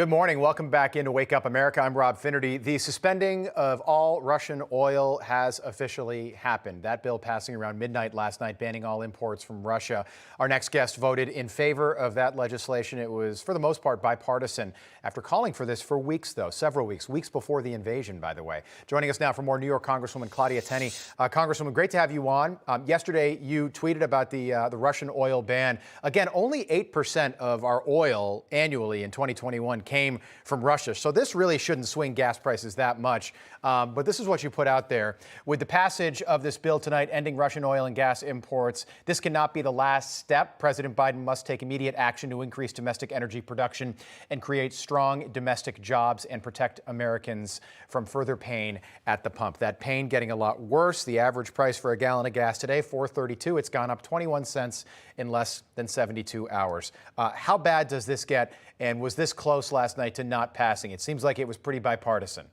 Good morning. Welcome back into Wake Up America. I'm Rob Finnerty. The suspending of all Russian oil has officially happened. That bill passing around midnight last night, banning all imports from Russia. Our next guest voted in favor of that legislation. It was, for the most part, bipartisan. After calling for this for weeks, though, several weeks before the invasion, by the way. Joining us now for more, New York Congresswoman Claudia Tenney. Congresswoman, great to have you on. Yesterday, you tweeted about the Russian oil ban. Again, only 8% of our oil annually in 2021 came from Russia. So this really shouldn't swing gas prices that much. But this is what you put out there. With the passage of this bill tonight, ending Russian oil and gas imports, this cannot be the last step. President Biden must take immediate action to increase domestic energy production and create strong domestic jobs and protect Americans from further pain at the pump. That pain getting a lot worse. The average price for a gallon of gas today, $4.32. It's gone up 21 cents in less than 72 hours. How bad does this get? And was this close last night to not passing? It seems like it was pretty bipartisan.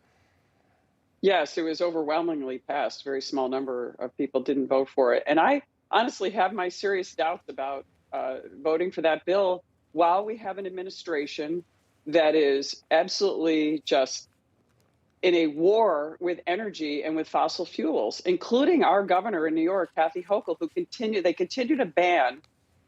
Yes, it was overwhelmingly passed. A very small number of people didn't vote for it. And I honestly have my serious doubts about voting for that bill while we have an administration that is absolutely just in a war with energy and with fossil fuels, including our governor in New York, Kathy Hochul, who continue to ban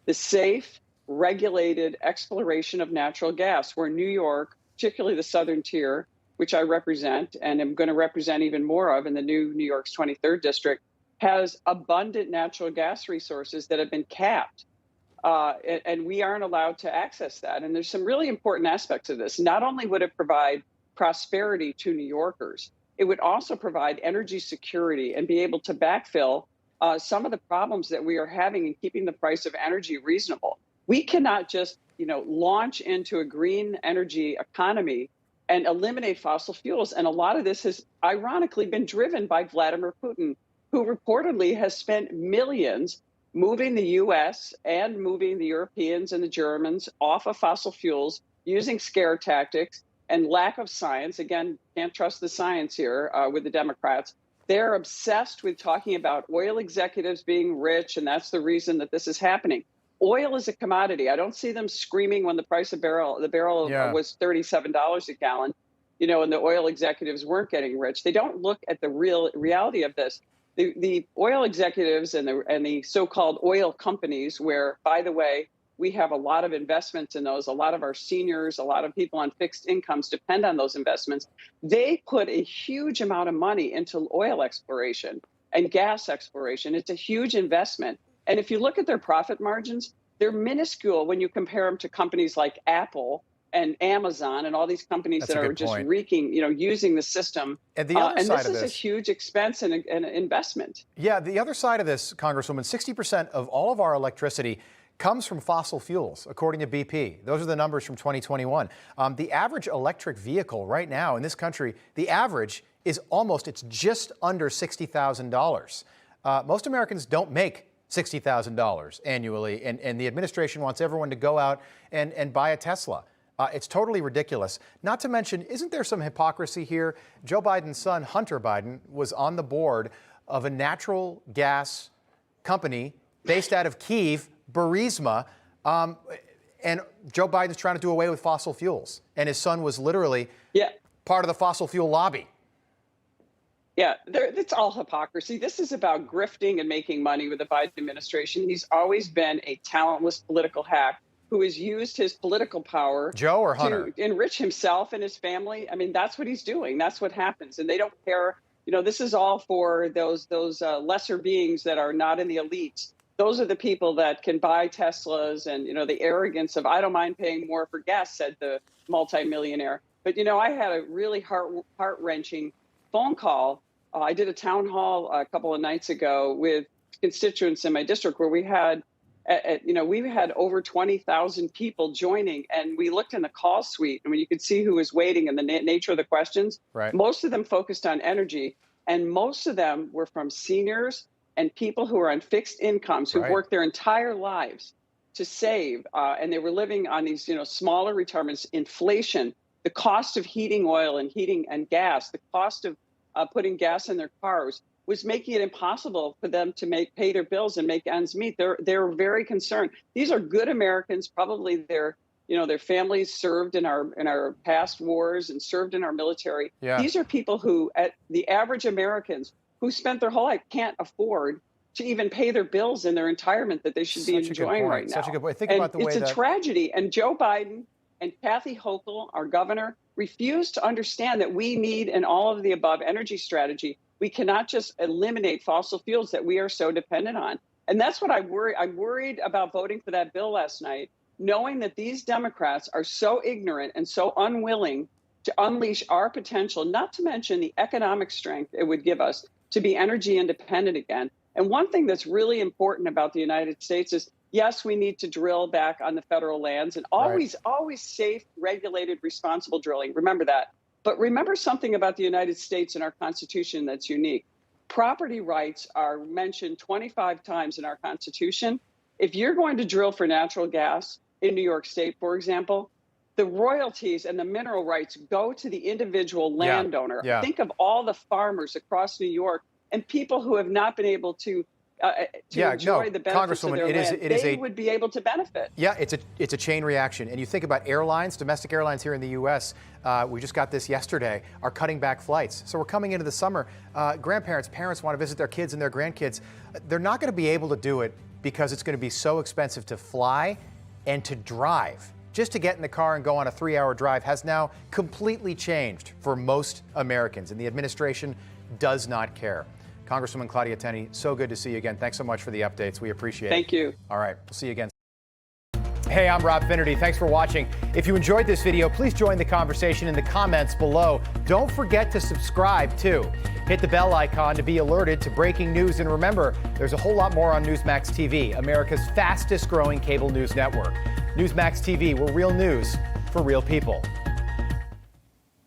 the safe, regulated exploration of natural gas, where New York, particularly the southern tier, which I represent and am going to represent even more of in the new New York's 23rd district, has abundant natural gas resources that have been capped. And we aren't allowed to access that. And there's some really important aspects of this. Not only would it provide prosperity to New Yorkers, it would also provide energy security and be able to backfill some of the problems that we are having in keeping the price of energy reasonable. We cannot just, launch into a green energy economy and eliminate fossil fuels. And a lot of this has ironically been driven by Vladimir Putin, who reportedly has spent millions moving the U.S. and moving the Europeans and the Germans off of fossil fuels using scare tactics and lack of science. Again, can't trust the science here with the Democrats. They're obsessed with talking about oil executives being rich, and that's the reason that this is happening. Oil is a commodity. I don't see them screaming when the price of the barrel was $37 a gallon, and the oil executives weren't getting rich. They don't look at the reality of this. The oil executives and the so-called oil companies, where, by the way, we have a lot of investments in those. A lot of our seniors, a lot of people on fixed incomes depend on those investments. They put a huge amount of money into oil exploration and gas exploration. It's a huge investment. And if you look at their profit margins, they're minuscule when you compare them to companies like Apple and Amazon and all these companies that are just reeking, using the system. And the other side of this is a huge expense and an investment. Yeah, the other side of this, Congresswoman, 60% of all of our electricity comes from fossil fuels, according to BP. Those are the numbers from 2021. The average electric vehicle right now in this country, the average is it's just under $60,000. Most Americans don't make $60,000 annually, and the administration wants everyone to go out and buy a Tesla. It's totally ridiculous. Not to mention, isn't there some hypocrisy here? Joe Biden's son, Hunter Biden, was on the board of a natural gas company based out of Kyiv, Burisma, and Joe Biden's trying to do away with fossil fuels. And his son was literally part of the fossil fuel lobby. Yeah, it's all hypocrisy. This is about grifting and making money with the Biden administration. He's always been a talentless political hack who has used his political power Joe or Hunter? To enrich himself and his family. I mean, that's what he's doing. That's what happens. And they don't care. This is all for those lesser beings that are not in the elites. Those are the people that can buy Teslas and, the arrogance of, I don't mind paying more for gas, said the multimillionaire. But, I had a really heart-wrenching phone call. I did a town hall a couple of nights ago with constituents in my district where we had over 20,000 people joining, and we looked in the call suite. I mean, you could see who was waiting and the nature of the questions. Right. Most of them focused on energy, and most of them were from seniors and people who are on fixed incomes who've worked their entire lives to save, and they were living on these, smaller retirements. Inflation, the cost of heating oil and heating and gas, the cost of putting gas in their cars was making it impossible for them to pay their bills and make ends meet. They're very concerned. These are good Americans. Probably they're their families served in our past wars and served in our military. Yeah. These are people who, the average Americans who spent their whole life, can't afford to even pay their bills in their retirement that they should be enjoying right now. Such a good point. Think and about the way it's a tragedy. And Joe Biden and Kathy Hochul, our governor, refuse to understand that we need an all of the above energy strategy. We cannot just eliminate fossil fuels that we are so dependent on. And that's what I worry. I worried about voting for that bill last night, knowing that these Democrats are so ignorant and so unwilling to unleash our potential, not to mention the economic strength it would give us to be energy independent again. And one thing that's really important about the United States is, yes, we need to drill back on the federal lands and always safe, regulated, responsible drilling. Remember that. But remember something about the United States and our Constitution that's unique. Property rights are mentioned 25 times in our Constitution. If you're going to drill for natural gas in New York State, for example, the royalties and the mineral rights go to the individual landowner. Yeah. Think of all the farmers across New York and people who have not been able to enjoy the benefits of their land. They would be able to benefit. Yeah, it's a chain reaction. And you think about airlines, domestic airlines here in the U.S., we just got this yesterday, are cutting back flights. So we're coming into the summer. Parents want to visit their kids and their grandkids. They're not going to be able to do it because it's going to be so expensive to fly and to drive. Just to get in the car and go on a 3-hour drive has now completely changed for most Americans, and the administration does not care. Congresswoman Claudia Tenney, so good to see you again. Thanks so much for the updates. We appreciate it. Thank you. All right, we'll see you again. Hey, I'm Rob Finnerty. Thanks for watching. If you enjoyed this video, please join the conversation in the comments below. Don't forget to subscribe, too. Hit the bell icon to be alerted to breaking news. And remember, there's a whole lot more on Newsmax TV, America's fastest growing cable news network. Newsmax TV, we're real news for real people.